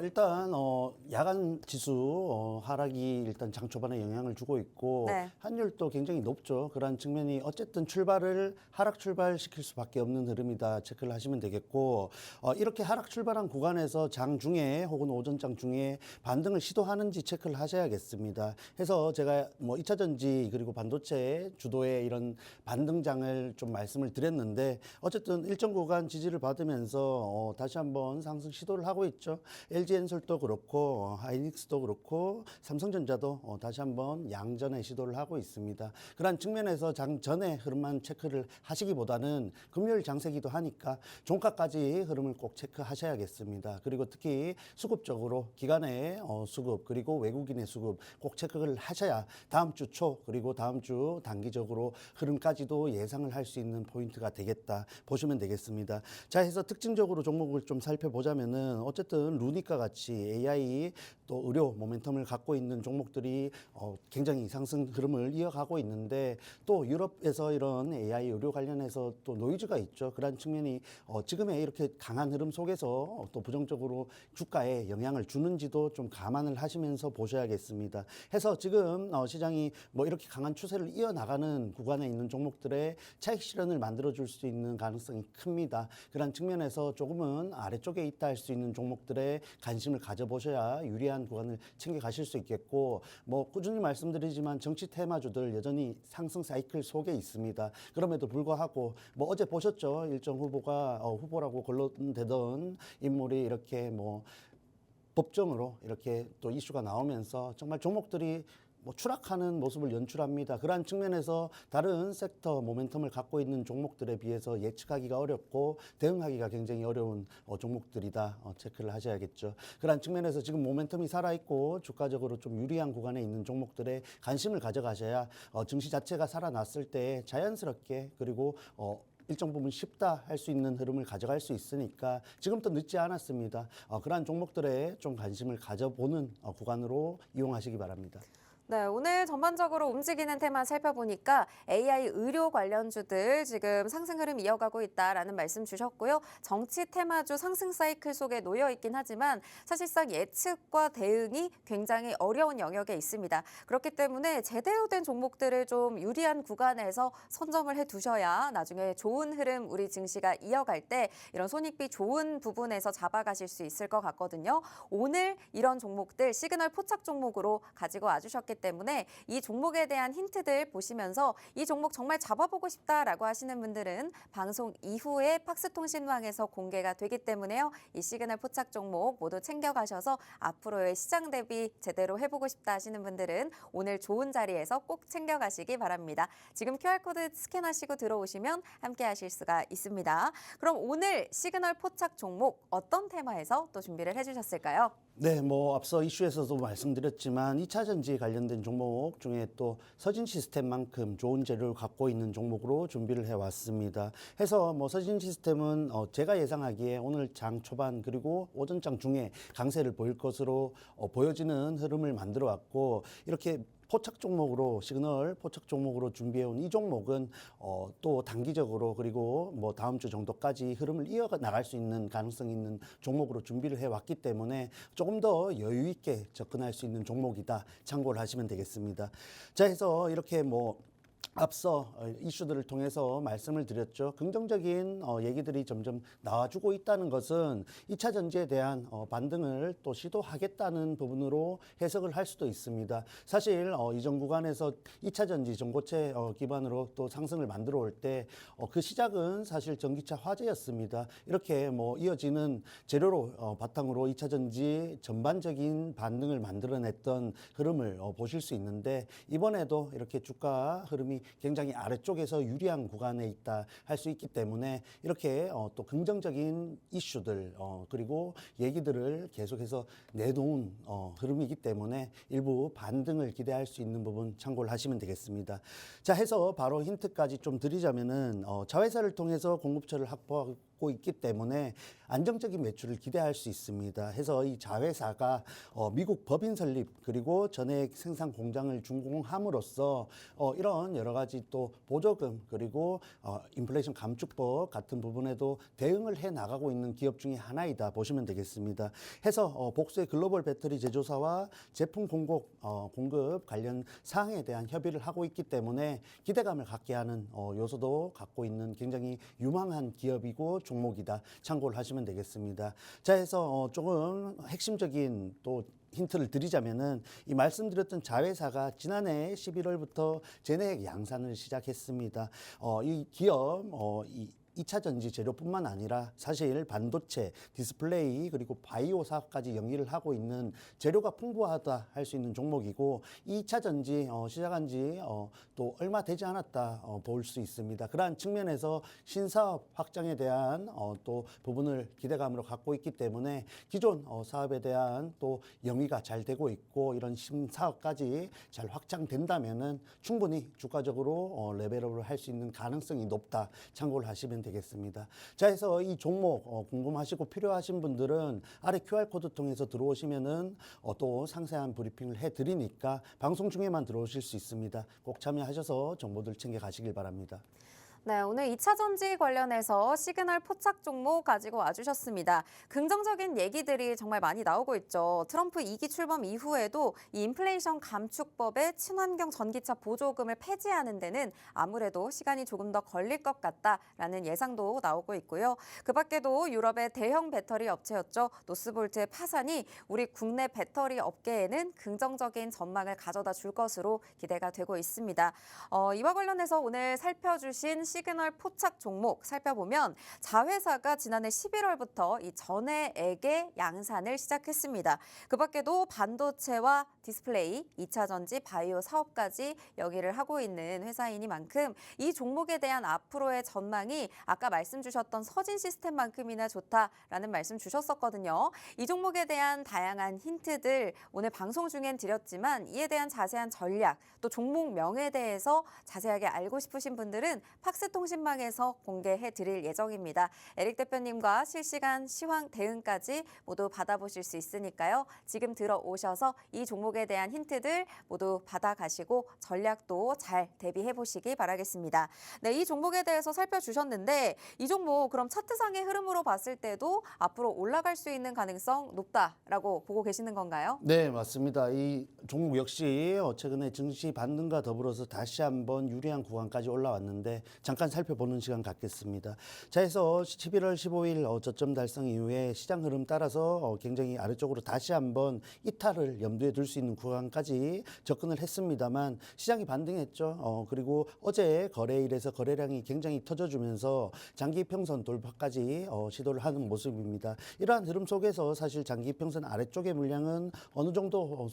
일단 야간 지수 하락이 일단 장 초반에 영향을 주고 있고 네. 환율도 굉장히 높죠. 그런 측면이 어쨌든 출발을 하락 출발시킬 수밖에 없는 흐름이다 체크를 하시면 되겠고 이렇게 하락 출발한 구간에서 장 중에 혹은 오전장 중에 반등을 시도하는지 체크를 하셔야겠습니다. 해서 제가 뭐 2차 전지 그리고 반도체 주도의 이런 반등장을 좀 말씀을 드렸는데 어쨌든 일정 구간 지지를 받으면서 다시 한번 상승 시도를 하고 있죠. LG엔솔도 그렇고 하이닉스도 그렇고 삼성전자도 다시 한번 양전의 시도를 하고 있습니다. 그런 측면에서 장전의 흐름만 체크를 하시기보다는 금요일 장세기도 하니까 종가까지 흐름을 꼭 체크하셔야겠습니다. 그리고 특히 수급적으로 기관의 수급 그리고 외국인의 수급 꼭 체크를 하셔야 다음 주 초 그리고 다음 주 단기적으로 흐름까지도 예상을 할 수 있는 포인트가 되겠다 보시면 되겠습니다. 자, 해서 특징적으로 종목을 좀 살펴보자면은 어쨌든 루니카 같이 AI 또 의료 모멘텀을 갖고 있는 종목들이 굉장히 상승 흐름을 이어가고 있는데 또 유럽에서 이런 AI 의료 관련해서 또 노이즈가 있죠. 그런 측면이 지금의 이렇게 강한 흐름 속에서 또 부정적으로 주가에 영향을 주는지도 좀 감안을 하시면서 보셔야겠습니다. 해서 지금 시장이 뭐 이렇게 강한 추세를 이어나가는 구간에 있는 종목들의 차익 실현을 만들어줄 수 있는 가능성이 큽니다. 그런 측면에서 조금은 아래쪽에 있다 할 수 있는 종목들에 관심을 가져보셔야 유리한 구간을 챙겨가실 수 있겠고 뭐 꾸준히 말씀드리지만 정치 테마주들 여전히 상승 사이클 속에 있습니다. 그럼에도 불구하고 뭐 어제 보셨죠? 일정 후보가 후보라고 거론되던 인물이 이렇게 뭐 법정으로 이렇게 또 이슈가 나오면서 정말 종목들이 뭐 추락하는 모습을 연출합니다. 그러한 측면에서 다른 섹터 모멘텀을 갖고 있는 종목들에 비해서 예측하기가 어렵고 대응하기가 굉장히 어려운 종목들이다 체크를 하셔야겠죠. 그러한 측면에서 지금 모멘텀이 살아있고 주가적으로 좀 유리한 구간에 있는 종목들에 관심을 가져가셔야 증시 자체가 살아났을 때 자연스럽게 그리고 일정 부분 쉽다 할 수 있는 흐름을 가져갈 수 있으니까 지금부터 늦지 않았습니다. 그러한 종목들에 좀 관심을 가져보는 구간으로 이용하시기 바랍니다. 네, 오늘 전반적으로 움직이는 테마 살펴보니까 AI 의료 관련주들 지금 상승 흐름 이어가고 있다라는 말씀 주셨고요. 정치 테마주 상승 사이클 속에 놓여 있긴 하지만 사실상 예측과 대응이 굉장히 어려운 영역에 있습니다. 그렇기 때문에 제대로 된 종목들을 좀 유리한 구간에서 선점을 해 두셔야 나중에 좋은 흐름 우리 증시가 이어갈 때 이런 손익비 좋은 부분에서 잡아가실 수 있을 것 같거든요. 오늘 이런 종목들 시그널 포착 종목으로 가지고 와주셨기 때문에 이 종목에 대한 힌트들 보시면서 이 종목 정말 잡아보고 싶다라고 하시는 분들은 방송 이후에 팍스통신망에서 공개가 되기 때문에요. 이 시그널 포착 종목 모두 챙겨가셔서 앞으로의 시장 대비 제대로 해보고 싶다 하시는 분들은 오늘 좋은 자리에서 꼭 챙겨가시기 바랍니다. 지금 QR코드 스캔하시고 들어오시면 함께 하실 수가 있습니다. 그럼 오늘 시그널 포착 종목 어떤 테마에서 또 준비를 해주셨을까요? 네, 뭐 앞서 이슈에서도 말씀드렸지만 2차 전지에 관련된 종목 중에 또 서진 시스템만큼 좋은 재료를 갖고 있는 종목으로 준비를 해왔습니다. 해서 뭐 서진 시스템은 제가 예상하기에 오늘 장 초반 그리고 오전장 중에 강세를 보일 것으로 보여지는 흐름을 만들어 왔고 이렇게 포착 종목으로 시그널 포착 종목으로 준비해온 이 종목은 또 단기적으로 그리고 뭐 다음 주 정도까지 흐름을 이어 나갈 수 있는 가능성이 있는 종목으로 준비를 해왔기 때문에 조금 더 여유 있게 접근할 수 있는 종목이다 참고를 하시면 되겠습니다. 자, 해서 이렇게 뭐 앞서 이슈들을 통해서 말씀을 드렸죠. 긍정적인 얘기들이 점점 나와주고 있다는 것은 2차 전지에 대한 반등을 또 시도하겠다는 부분으로 해석을 할 수도 있습니다. 사실 이전 구간에서 2차 전지 전고체 기반으로 또 상승을 만들어 올 때 그 시작은 사실 전기차 화재였습니다. 이렇게 뭐 이어지는 재료로 바탕으로 2차 전지 전반적인 반등을 만들어냈던 흐름을 보실 수 있는데 이번에도 이렇게 주가 흐름이 굉장히 아래쪽에서 유리한 구간에 있다 할 수 있기 때문에 이렇게 또 긍정적인 이슈들 그리고 얘기들을 계속해서 내놓은 흐름이기 때문에 일부 반등을 기대할 수 있는 부분 참고를 하시면 되겠습니다. 자, 해서 바로 힌트까지 좀 드리자면은 자회사를 통해서 공급처를 확보하고 있기 때문에 안정적인 매출을 기대할 수 있습니다. 해서 이 자회사가 미국 법인 설립 그리고 전액 생산 공장을 준공함으로써 이런 여러 가지 또 보조금 그리고 인플레이션 감축법 같은 부분에도 대응을 해 나가고 있는 기업 중에 하나이다 보시면 되겠습니다. 해서 복수의 글로벌 배터리 제조사와 제품 공급 관련 사항에 대한 협의를 하고 있기 때문에 기대감을 갖게 하는 요소도 갖고 있는 굉장히 유망한 기업이고 종목이다 참고를 하시면 되겠습니다. 자, 해서 조금 핵심적인 또 힌트를 드리자면은 이 말씀드렸던 자회사가 지난해 11월부터 제네액 양산을 시작했습니다. 이 기업 2차 전지 재료뿐만 아니라 사실 반도체, 디스플레이 그리고 바이오 사업까지 영위를 하고 있는 재료가 풍부하다 할 수 있는 종목이고 2차 전지 시작한 지 또 얼마 되지 않았다 볼 수 있습니다. 그러한 측면에서 신사업 확장에 대한 또 부분을 기대감으로 갖고 있기 때문에 기존 사업에 대한 또 영위가 잘 되고 있고 이런 신사업까지 잘 확장된다면은 충분히 주가적으로 레벨업을 할 수 있는 가능성이 높다 참고를 하시면 되겠습니다. 자, 해서 이 종목 궁금하시고 필요하신 분들은 아래 QR코드 통해서 들어오시면은 또 상세한 브리핑을 해드리니까 방송 중에만 들어오실 수 있습니다. 꼭 참여하셔서 정보들 챙겨 가시길 바랍니다. 네, 오늘 2차 전지 관련해서 시그널 포착 종목 가지고 와주셨습니다. 긍정적인 얘기들이 정말 많이 나오고 있죠. 트럼프 2기 출범 이후에도 이 인플레이션 감축법의 친환경 전기차 보조금을 폐지하는 데는 아무래도 시간이 조금 더 걸릴 것 같다라는 예상도 나오고 있고요. 그 밖에도 유럽의 대형 배터리 업체였죠. 노스볼트의 파산이 우리 국내 배터리 업계에는 긍정적인 전망을 가져다 줄 것으로 기대가 되고 있습니다. 이와 관련해서 오늘 살펴주신 시그널 포착 종목 살펴보면 자회사가 지난해 11월부터 이 전해액의 양산을 시작했습니다. 그 밖에도 반도체와 디스플레이, 2차 전지, 바이오 사업까지 여기를 하고 있는 회사이니만큼 이 종목에 대한 앞으로의 전망이 아까 말씀 주셨던 서진 시스템만큼이나 좋다라는 말씀 주셨었거든요. 이 종목에 대한 다양한 힌트들 오늘 방송 중엔 드렸지만 이에 대한 자세한 전략, 또 종목명에 대해서 자세하게 알고 싶으신 분들은 팍스통신망에서 공개해 드릴 예정입니다. 에릭 대표님과 실시간 시황 대응까지 모두 받아보실 수 있으니까요. 지금 들어오셔서 이 종목에 대한 힌트들 모두 받아가시고 전략도 잘 대비해 보시기 바라겠습니다. 네, 이 종목에 대해서 살펴주셨는데 이 종목 그럼 차트상의 흐름으로 봤을 때도 앞으로 올라갈 수 있는 가능성 높다라고 보고 계시는 건가요? 네, 맞습니다. 이 종목 역시 최근에 증시 반등과 더불어서 다시 한번 유리한 구간까지 올라왔는데 잠깐 살펴보는 시간 갖겠습니다. 자, 해서 11월 15일 저점 달성 이후에 시장 흐름 따라서 굉장히 아래쪽으로 다시 한번 이탈을 염두에 둘 수 있는 구간까지 접근을 했습니다만 시장이 반등했죠. 그리고 어제 거래일에서 거래량이 굉장히 터져주면서 장기 평선 돌파까지 시도를 하는 모습입니다. 이러한 흐름 속에서 사실 장기 평선 아래쪽의 물량은 어느 정도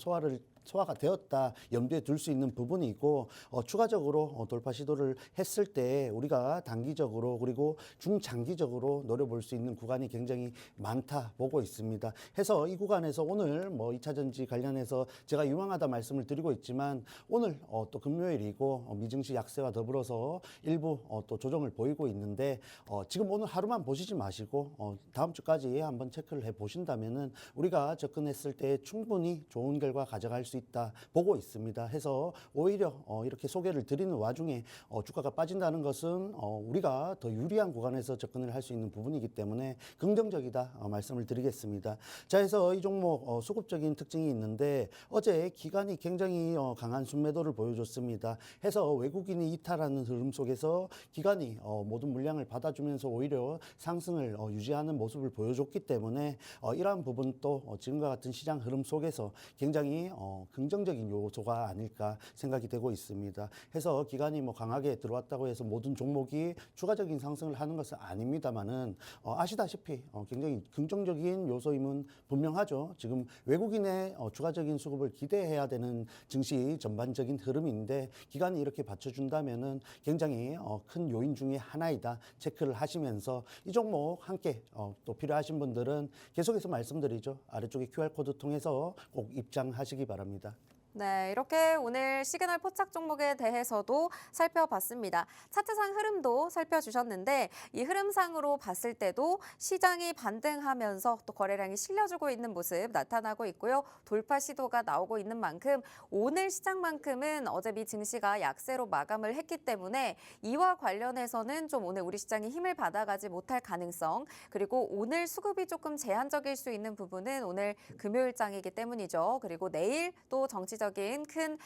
소화가 되었다 염두에 둘 수 있는 부분이 있고 추가적으로 돌파 시도를 했을 때 우리가 단기적으로 그리고 중장기적으로 노려볼 수 있는 구간이 굉장히 많다 보고 있습니다. 해서 이 구간에서 오늘 2차 전지 관련해서 제가 유망하다 말씀을 드리고 있지만 오늘 또 금요일이고 미증시 약세와 더불어서 일부 또 조정을 보이고 있는데 지금 오늘 하루만 보시지 마시고 다음 주까지 한번 체크를 해 보신다면은 우리가 접근했을 때 충분히 좋은 결과 가져갈 수 있다 보고 있습니다. 해서 오히려 이렇게 소개를 드리는 와중에 주가가 빠진다는 것은 우리가 더 유리한 구간에서 접근을 할 수 있는 부분이기 때문에 긍정적이다 말씀을 드리겠습니다. 자, 해서 이 종목 수급적인 특징이 있는데 어제 기관이 굉장히 강한 순매도를 보여줬습니다. 해서 외국인이 이탈하는 흐름 속에서 기관이 모든 물량을 받아주면서 오히려 상승을 유지하는 모습을 보여줬기 때문에 이러한 부분도 지금과 같은 시장 흐름 속에서 굉장히 긍정적인 요소가 아닐까 생각이 되고 있습니다. 해서 기관이 강하게 들어왔다고 해서 모든 종목이 추가적인 상승을 하는 것은 아닙니다만은 아시다시피 굉장히 긍정적인 요소임은 분명하죠. 지금 외국인의 추가적인 수급을 기대해야 되는 증시 전반적인 흐름인데 기관이 이렇게 받쳐준다면은 굉장히 큰 요인 중에 하나이다 체크를 하시면서 이 종목 함께 또 필요하신 분들은 계속해서 말씀드리죠. 아래쪽에 QR코드 통해서 꼭 입장하시기 바랍니다. 네, 이렇게 오늘 시그널 포착 종목에 대해서도 살펴봤습니다. 차트상 흐름도 살펴주셨는데 이 흐름상으로 봤을 때도 시장이 반등하면서 또 거래량이 실려주고 있는 모습 나타나고 있고요. 돌파 시도가 나오고 있는 만큼 오늘 시장만큼은 어제 미 증시가 약세로 마감을 했기 때문에 이와 관련해서는 좀 오늘 우리 시장이 힘을 받아가지 못할 가능성 그리고 오늘 수급이 조금 제한적일 수 있는 부분은 오늘 금요일장이기 때문이죠. 그리고 내일 또 정치적 경제적인 큰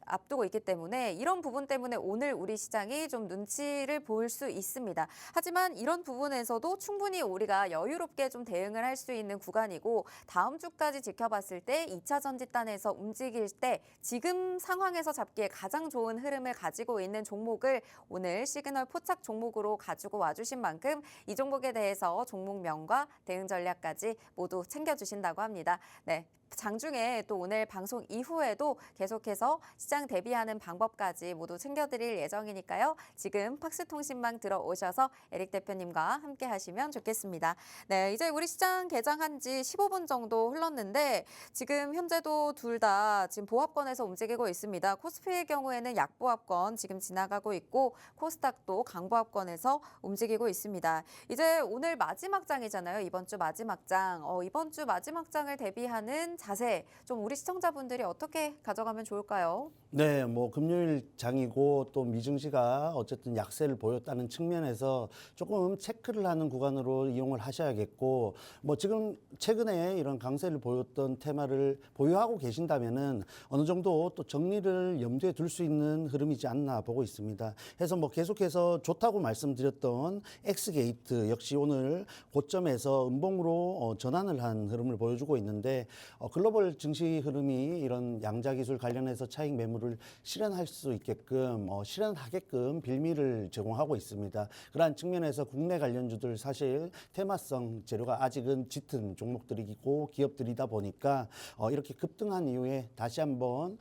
앞두고 있기 때문에 이런 부분 때문에 오늘 우리 시장이 좀 눈치를 볼 수 있습니다. 하지만 이런 부분에서도 충분히 우리가 여유롭게 좀 대응을 할 수 있는 구간이고 다음 주까지 지켜봤을 때 2차 전지단에서 움직일 때 지금 상황에서 잡기에 가장 좋은 흐름을 가지고 있는 종목을 오늘 시그널 포착 종목으로 가지고 와주신 만큼 이 종목에 대해서 종목명과 대응 전략까지 모두 챙겨주신다고 합니다. 네. 장중에 또 오늘 방송 이후에도 계속해서 시장 대비하는 방법까지 모두 챙겨드릴 예정이니까요. 지금 팍스통신망 들어오셔서 에릭 대표님과 함께 하시면 좋겠습니다. 네, 이제 우리 시장 개장한 지 15분 정도 흘렀는데 지금 현재도 둘 다 지금 보합권에서 움직이고 있습니다. 코스피의 경우에는 약보합권 지금 지나가고 있고 코스닥도 강보합권에서 움직이고 있습니다. 이제 오늘 마지막 장이잖아요. 이번 주 마지막 장. 이번 주 마지막 장을 대비하는 자세 좀 우리 시청자분들이 어떻게 가져가면 좋을까요? 네, 뭐 금요일 장이고 또 미증시가 어쨌든 약세를 보였다는 측면에서 조금 체크를 하는 구간으로 이용을 하셔야겠고, 뭐 지금 최근에 이런 강세를 보였던 테마를 보유하고 계신다면은 어느 정도 또 정리를 염두에 둘 수 있는 흐름이지 않나 보고 있습니다. 그래서 뭐 계속해서 좋다고 말씀드렸던 엑스게이트 역시 오늘 고점에서 음봉으로 전환을 한 흐름을 보여주고 있는데, 글로벌 증시 흐름이 이런 양자 기술 관련해서 차익 매물을 실현할 수 있게끔 실현하게끔 빌미를 제공하고 있습니다. 그러한 측면에서 국내 관련주들 사실 테마성 재료가 아직은 짙은 종목들이고 기업들이다 보니까 이렇게 급등한 이후에 다시 한번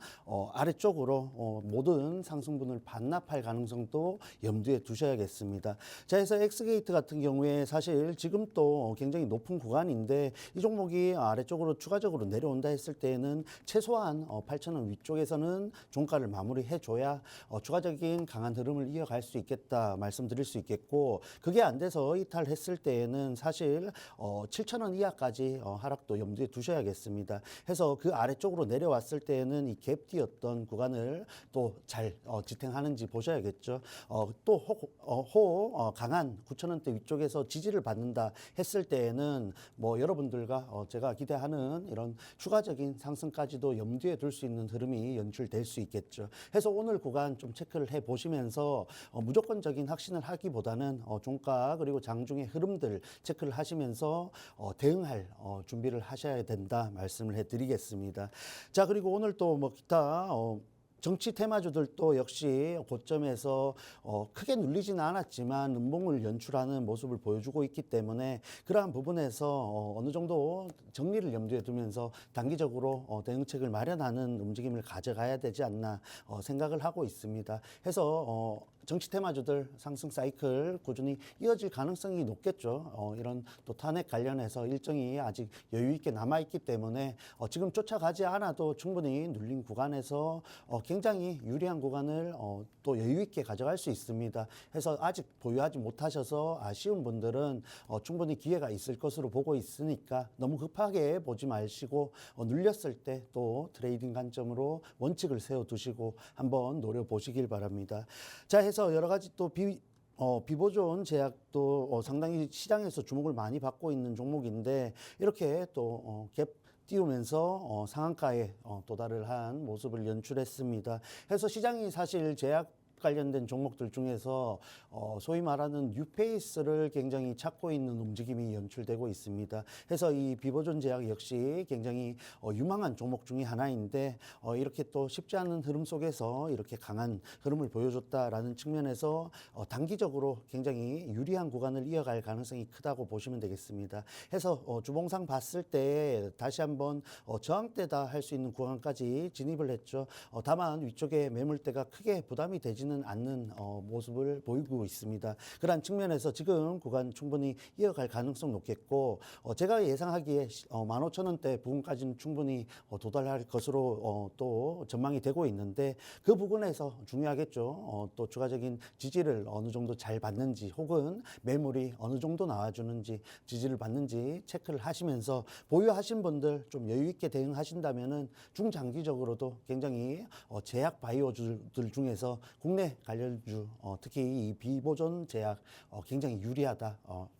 아래쪽으로 모든 상승분을 반납할 가능성도 염두에 두셔야겠습니다. 자, 그래서 엑스게이트 같은 경우에 사실 지금 또 굉장히 높은 구간인데 이 종목이 아래쪽으로 추가적으로 내려온다 했을 때에는 최소한 8,000원 위쪽에서는 종가를 마무리해줘야 추가적인 강한 흐름을 이어갈 수 있겠다 말씀드릴 수 있겠고, 그게 안 돼서 이탈했을 때에는 사실 7,000원 이하까지 하락도 염두에 두셔야겠습니다. 해서 그 아래쪽으로 내려왔을 때에는 이 갭뒤였던 구간을 또 잘 지탱하는지 보셔야겠죠. 또 강한 9,000원대 위쪽에서 지지를 받는다 했을 때에는 뭐 여러분들과 제가 기대하는 이런 추가적인 상승까지도 염두에 둘 수 있는 흐름이 연출될 수 있겠죠. 해서 오늘 구간 좀 체크를 해 보시면서 무조건적인 확신을 하기보다는 종가 그리고 장중의 흐름들 체크를 하시면서 대응할 준비를 하셔야 된다 말씀을 해드리겠습니다. 자, 그리고 오늘 또 뭐 기타 정치 테마주들도 역시 고점에서 크게 눌리지는 않았지만 음봉을 연출하는 모습을 보여주고 있기 때문에 그러한 부분에서 어느 정도 정리를 염두에 두면서 단기적으로 대응책을 마련하는 움직임을 가져가야 되지 않나 생각을 하고 있습니다. 해서 정치 테마주들 상승 사이클 꾸준히 이어질 가능성이 높겠죠. 이런 또 탄핵 관련해서 일정이 아직 여유 있게 남아 있기 때문에 지금 쫓아가지 않아도 충분히 눌린 구간에서 굉장히 유리한 구간을 또 여유 있게 가져갈 수 있습니다. 해서 아직 보유하지 못하셔서 아쉬운 분들은 충분히 기회가 있을 것으로 보고 있으니까 너무 급하게 보지 마시고 눌렸을 때 또 트레이딩 관점으로 원칙을 세워두시고 한번 노려보시길 바랍니다. 자, 해서 여러 가지 또 비보존 제약도 상당히 시장에서 주목을 많이 받고 있는 종목인데 이렇게 또 갭 띄우면서 상한가에 도달을 한 모습을 연출했습니다. 그래서 시장이 사실 제약 관련된 종목들 중에서 소위 말하는 뉴페이스를 굉장히 찾고 있는 움직임이 연출되고 있습니다. 그래서 이 비보존 제약 역시 굉장히 유망한 종목 중에 하나인데 이렇게 또 쉽지 않은 흐름 속에서 이렇게 강한 흐름을 보여줬다라는 측면에서 단기적으로 굉장히 유리한 구간을 이어갈 가능성이 크다고 보시면 되겠습니다. 해서 주봉상 봤을 때 다시 한번 저항대다 할 수 있는 구간까지 진입을 했죠. 다만 위쪽에 매물대가 크게 부담이 되지는 않는 모습을 보이고 있습니다. 그러한 측면에서 지금 구간 충분히 이어갈 가능성 높겠고 제가 예상하기에 15,000원대 부분까지는 충분히 도달할 것으로 또 전망이 되고 있는데 그 부분에서 중요하겠죠. 또 추가적인 지지를 어느 정도 잘 받는지 혹은 매물이 어느 정도 나와주는지 지지를 받는지 체크를 하시면서 보유하신 분들 좀 여유 있게 대응하신다면은 중장기적으로도 굉장히 제약 바이오주들 중에서 국내 관련주 특히 이 비보존 제약 굉장히 유리하다.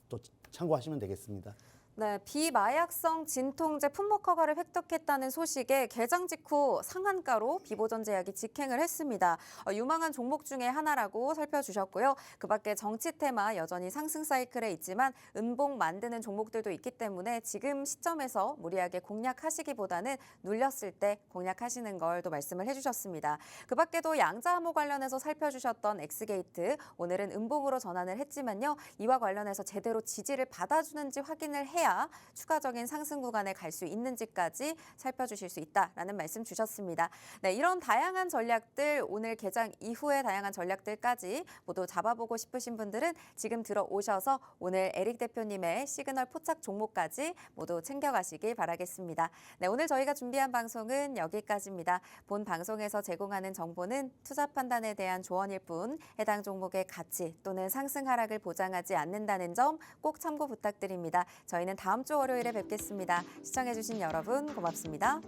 또 참고하시면 되겠습니다. 네, 비마약성 진통제 품목 허가를 획득했다는 소식에 개장 직후 상한가로 비보전제약이 직행을 했습니다. 유망한 종목 중에 하나라고 살펴주셨고요. 그밖에 정치 테마 여전히 상승 사이클에 있지만 음봉 만드는 종목들도 있기 때문에 지금 시점에서 무리하게 공략하시기보다는 눌렸을 때 공략하시는 걸 또 말씀을 해주셨습니다. 그밖에도 양자암호 관련해서 살펴주셨던 엑스게이트 오늘은 음봉으로 전환을 했지만요. 이와 관련해서 제대로 지지를 받아주는지 확인을 해야 추가적인 상승 구간에 갈 수 있는지까지 살펴주실 수 있다라는 말씀 주셨습니다. 네, 이런 다양한 전략들 오늘 개장 이후의 다양한 전략들까지 모두 잡아보고 싶으신 분들은 지금 들어오셔서 오늘 에릭 대표님의 시그널 포착 종목까지 모두 챙겨가시길 바라겠습니다. 네, 오늘 저희가 준비한 방송은 여기까지입니다. 본 방송에서 제공하는 정보는 투자 판단에 대한 조언일 뿐 해당 종목의 가치 또는 상승 하락을 보장하지 않는다는 점 꼭 참고 부탁드립니다. 저희는 다음 주 월요일에 뵙겠습니다. 시청해주신 여러분 고맙습니다.